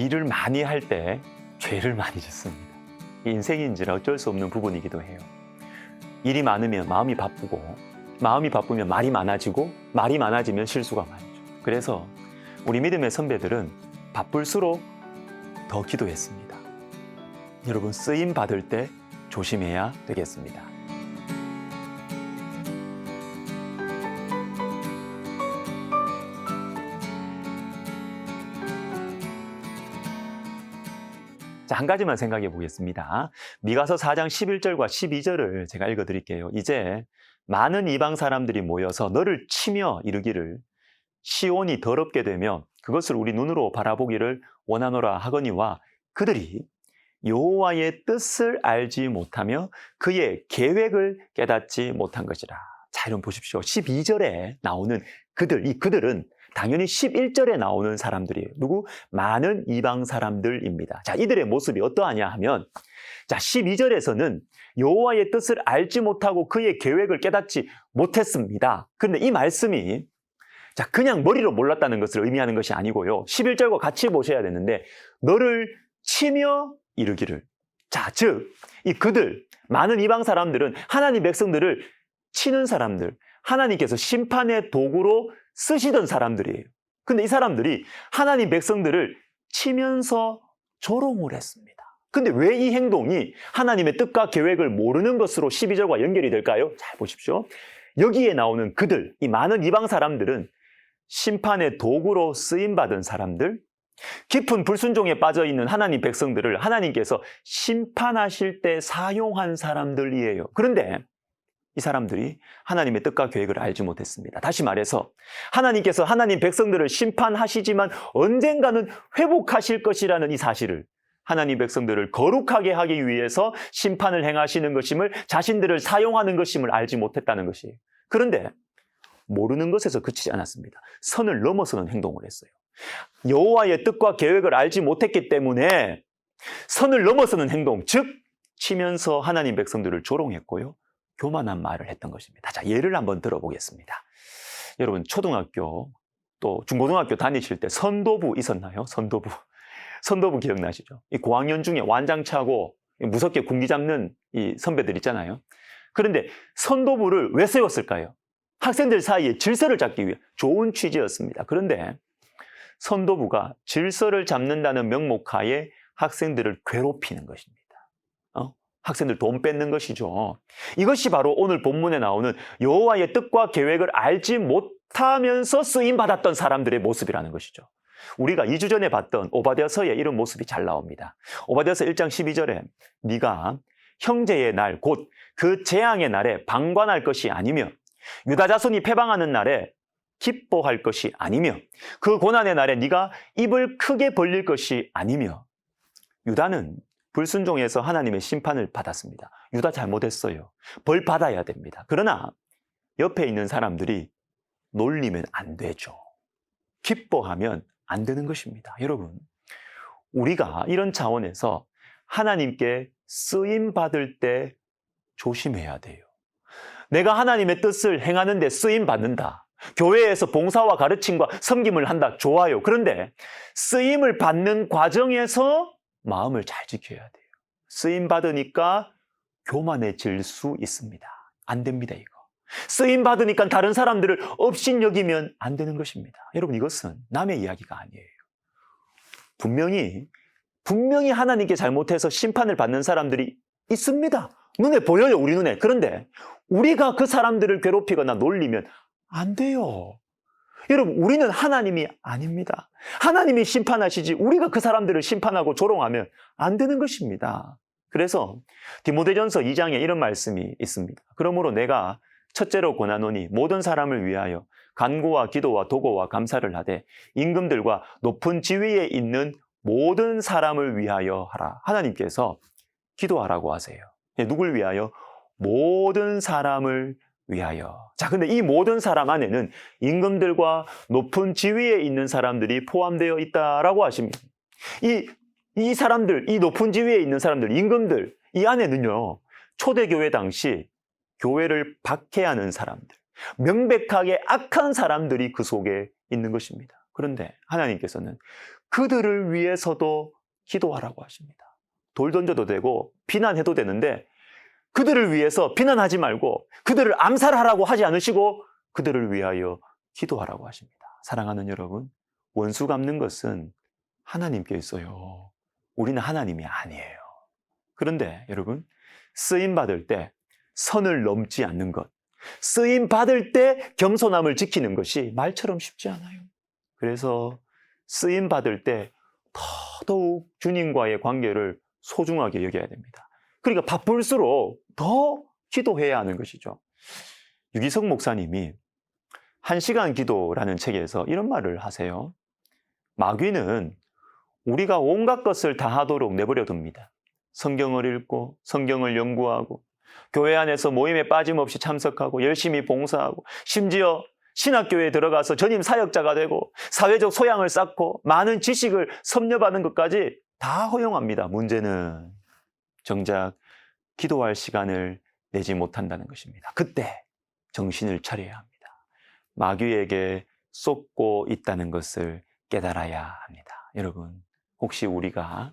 일을 많이 할 때 죄를 많이 짓습니다. 인생인지라 어쩔 수 없는 부분이기도 해요. 일이 많으면 마음이 바쁘고, 마음이 바쁘면 말이 많아지고, 말이 많아지면 실수가 많죠. 그래서 우리 믿음의 선배들은 바쁠수록 더 기도했습니다. 여러분, 쓰임 받을 때 조심해야 되겠습니다. 자, 한 가지만 생각해 보겠습니다. 미가서 4장 11절과 12절을 제가 읽어드릴게요. 이제 많은 이방 사람들이 모여서 너를 치며 이르기를 시온이 더럽게 되며 그것을 우리 눈으로 바라보기를 원하노라 하거니와 그들이 여호와의 뜻을 알지 못하며 그의 계획을 깨닫지 못한 것이라. 자, 여러분 보십시오. 12절에 나오는 그들, 이 그들은 당연히 11절에 나오는 사람들이에요. 누구? 많은 이방 사람들입니다. 자, 이들의 모습이 어떠하냐 하면, 자, 12절에서는 여호와의 뜻을 알지 못하고 그의 계획을 깨닫지 못했습니다. 그런데 이 말씀이 자, 그냥 머리로 몰랐다는 것을 의미하는 것이 아니고요. 11절과 같이 보셔야 되는데, 너를 치며 이르기를. 자, 즉, 이 그들, 많은 이방 사람들은 하나님 백성들을 치는 사람들, 하나님께서 심판의 도구로 쓰시던 사람들이에요. 근데 이 사람들이 하나님 백성들을 치면서 조롱을 했습니다. 근데 왜 이 행동이 하나님의 뜻과 계획을 모르는 것으로 12절과 연결이 될까요? 잘 보십시오. 여기에 나오는 그들, 이 많은 이방 사람들은 심판의 도구로 쓰임받은 사람들, 깊은 불순종에 빠져있는 하나님 백성들을 하나님께서 심판하실 때 사용한 사람들이에요. 그런데 이 사람들이 하나님의 뜻과 계획을 알지 못했습니다. 다시 말해서 하나님께서 하나님 백성들을 심판하시지만 언젠가는 회복하실 것이라는 이 사실을, 하나님 백성들을 거룩하게 하기 위해서 심판을 행하시는 것임을, 자신들을 사용하는 것임을 알지 못했다는 것이에요. 그런데 모르는 것에서 그치지 않았습니다. 선을 넘어서는 행동을 했어요. 여호와의 뜻과 계획을 알지 못했기 때문에 선을 넘어서는 행동, 즉 치면서 하나님 백성들을 조롱했고요. 교만한 말을 했던 것입니다. 자, 예를 한번 들어보겠습니다. 여러분, 초등학교 또 중고등학교 다니실 때 선도부 있었나요? 선도부 기억나시죠? 이 고학년 중에 완장차고 무섭게 군기 잡는 이 선배들 있잖아요. 그런데 선도부를 왜 세웠을까요? 학생들 사이에 질서를 잡기 위해 좋은 취지였습니다. 그런데 선도부가 질서를 잡는다는 명목하에 학생들을 괴롭히는 것입니다. 학생들 돈 뺏는 것이죠. 이것이 바로 오늘 본문에 나오는 여호와의 뜻과 계획을 알지 못하면서 쓰임받았던 사람들의 모습이라는 것이죠. 우리가 2주 전에 봤던 오바댜서에 이런 모습이 잘 나옵니다. 오바댜서 1장 12절에 네가 형제의 날, 곧 그 재앙의 날에 방관할 것이 아니며 유다 자손이 패방하는 날에 기뻐할 것이 아니며 그 고난의 날에 네가 입을 크게 벌릴 것이 아니며. 유다는 불순종해서 하나님의 심판을 받았습니다. 유다 잘못했어요. 벌 받아야 됩니다. 그러나 옆에 있는 사람들이 놀리면 안 되죠. 기뻐하면 안 되는 것입니다. 여러분, 우리가 이런 차원에서 하나님께 쓰임 받을 때 조심해야 돼요. 내가 하나님의 뜻을 행하는 데 쓰임 받는다. 교회에서 봉사와 가르침과 섬김을 한다. 좋아요. 그런데 쓰임을 받는 과정에서 마음을 잘 지켜야 돼요. 쓰임 받으니까 교만해질 수 있습니다. 안 됩니다, 이거. 쓰임 받으니까 다른 사람들을 업신여기면 안 되는 것입니다. 여러분, 이것은 남의 이야기가 아니에요. 분명히 하나님께 잘못해서 심판을 받는 사람들이 있습니다. 눈에 보여요, 우리 눈에. 그런데 우리가 그 사람들을 괴롭히거나 놀리면 안 돼요. 여러분, 우리는 하나님이 아닙니다. 하나님이 심판하시지 우리가 그 사람들을 심판하고 조롱하면 안 되는 것입니다. 그래서 디모데전서 2장에 이런 말씀이 있습니다. 그러므로 내가 첫째로 권하노니 모든 사람을 위하여 간구와 기도와 도고와 감사를 하되 임금들과 높은 지위에 있는 모든 사람을 위하여 하라. 하나님께서 기도하라고 하세요. 누굴 위하여? 모든 사람을 위하여. 자, 근데 이 모든 사람 안에는 임금들과 높은 지위에 있는 사람들이 포함되어 있다라고 하십니다. 이 사람들, 이 높은 지위에 있는 사람들, 임금들, 이 안에는요, 초대교회 당시 교회를 박해하는 사람들, 명백하게 악한 사람들이 그 속에 있는 것입니다. 그런데 하나님께서는 그들을 위해서도 기도하라고 하십니다. 돌 던져도 되고 비난해도 되는데 그들을 위해서 비난하지 말고 그들을 암살하라고 하지 않으시고 그들을 위하여 기도하라고 하십니다. 사랑하는 여러분, 원수 갚는 것은 하나님께 있어요. 우리는 하나님이 아니에요. 그런데 여러분, 쓰임받을 때 선을 넘지 않는 것, 쓰임받을 때 겸손함을 지키는 것이 말처럼 쉽지 않아요. 그래서 쓰임받을 때 더더욱 주님과의 관계를 소중하게 여겨야 됩니다. 그러니까 바쁠수록 더 기도해야 하는 것이죠. 유기석 목사님이 1시간 기도라는 책에서 이런 말을 하세요. 마귀는 우리가 온갖 것을 다 하도록 내버려 둡니다. 성경을 읽고 성경을 연구하고 교회 안에서 모임에 빠짐없이 참석하고 열심히 봉사하고 심지어 신학교에 들어가서 전임 사역자가 되고 사회적 소양을 쌓고 많은 지식을 섭렵하는 것까지 다 허용합니다. 문제는 정작 기도할 시간을 내지 못한다는 것입니다. 그때 정신을 차려야 합니다. 마귀에게 쏟고 있다는 것을 깨달아야 합니다. 여러분, 혹시 우리가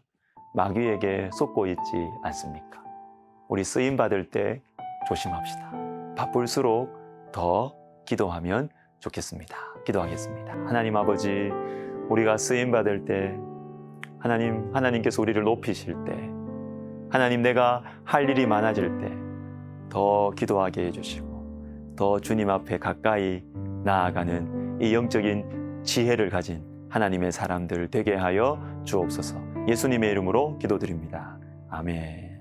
마귀에게 쏟고 있지 않습니까? 우리 쓰임받을 때 조심합시다. 바쁠수록 더 기도하면 좋겠습니다. 기도하겠습니다. 하나님 아버지, 우리가 쓰임받을 때 하나님께서 우리를 높이실 때 하나님, 내가 할 일이 많아질 때 더 기도하게 해주시고 더 주님 앞에 가까이 나아가는 이 영적인 지혜를 가진 하나님의 사람들 되게 하여 주옵소서. 예수님의 이름으로 기도드립니다. 아멘.